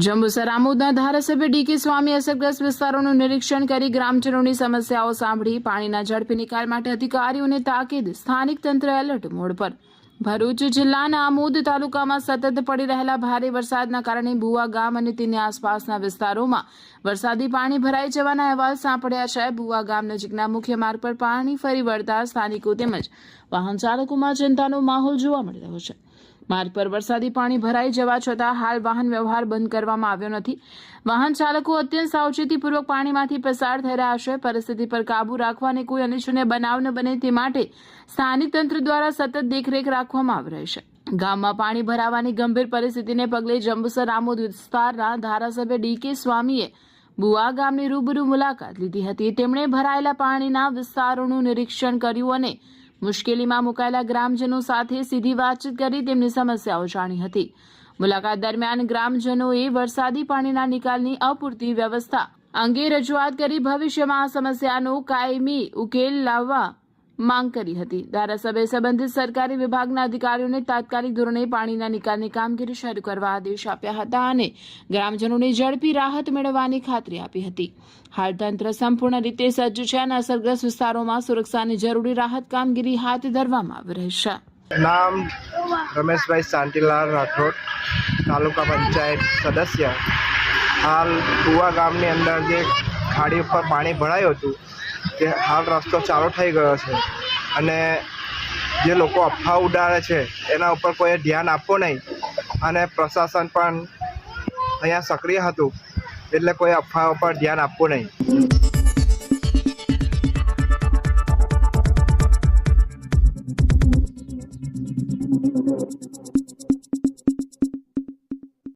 જંબુસર આમોદના ધારાસભ્ય ડીકે સ્વામી અસરગ્રસ્ત વિસ્તારોનું નિરીક્ષણ કરી ગ્રામજનોની સમસ્યાઓ સાંભળી પાણીના ઝડપી નિકાલ માટે અધિકારીઓને તાકીદ, સ્થાનિક તંત્ર એલર્ટ મોડ પર। ભરૂચ જિલ્લાના આમોદ તાલુકામાં સતત પડી રહેલા ભારે વરસાદના કારણે ભુવા ગામ અને તેની આસપાસના વિસ્તારોમાં વરસાદી પાણી ભરાઈ જવાના અહેવાલ સાંપડ્યા છે। ભુવા ગામ નજીકના મુખ્ય માર્ગ પર પાણી ફરી વળતા સ્થાનિકો તેમજ વાહન ચાલકોમાં ચિંતાનો માહોલ જોવા મળી રહ્યો છે। માર્ગ પર વરસાદી પાણી ભરાઈ જવા છતાં હાલ વાહન વ્યવહાર બંધ કરવામાં આવ્યો નથી। વાહન ચાલકો અત્યંત સાવચેતીપૂર્વક પાણીમાંથી પસાર થઈ રહ્યા છે। પરિસ્થિતિ પર કાબૂ રાખવા અને કોઈ અનિચ્છનીય બનાવ ન બને તે માટે સ્થાનિક તંત્ર દ્વારા સતત દેખરેખ રાખવામાં આવી રહી છે। ગામમાં પાણી ભરાવાની ગંભીર પરિસ્થિતિને પગલે જંબુસર આમોદ વિસ્તારના ધારાસભ્ય ડીકે સ્વામીએ ભુવા ગામની રૂબરૂ મુલાકાત લીધી હતી। તેમણે ભરાયેલા પાણીના વિસ્તારોનું નિરીક્ષણ કર્યું અને મુશ્કેલીમાં મુકાયેલા ગ્રામજનો સાથે સીધી વાતચીત કરી તેમની સમસ્યાઓ જાણી હતી। મુલાકાત દરમિયાન ગ્રામજનોએ વરસાદી પાણીના નિકાલની અપૂરતી વ્યવસ્થા અંગે રજૂઆત કરી ભવિષ્યમાં આ સમસ્યાનો કાયમી ઉકેલ લાવવા માંગ કરી હતી। ધારાસભ્યએ સંબંધિત સરકારી વિભાગના અધિકારીઓને તાત્કાલિક ધોરણે પાણીના નિકાલની કામગીરી શરૂ કરવા આદેશ આપ્યા હતા અને ગ્રામજનોને ઝડપી રાહત મેળવવાની ખાતરી આપી હતી। હાલ તંત્ર સંપૂર્ણ રીતે સજ્જ છે અને અસરગ્રસ્ત વિસ્તારોમાં સુરક્ષાની જરૂરી રાહત કામગીરી હાથ ધરવામાં આવી રહી છે। नाम रमेशभाई शांतिलाल राठौड़, तालुका पंचायत सदस्य। हाल भुवा गामनी अंदर जे खाड़ी पर पाणी भरायुं हतुं ते हाल रस्तो चालू थई गयो छे अने जे लोको अफवा उडाड़े छे एना उपर कोई ध्यान आपवुं नहीं अने प्रशासन पण अहींया सक्रिय हतुं એટલે કોઈ અફવા ઉપર ધ્યાન આપવું નહીં।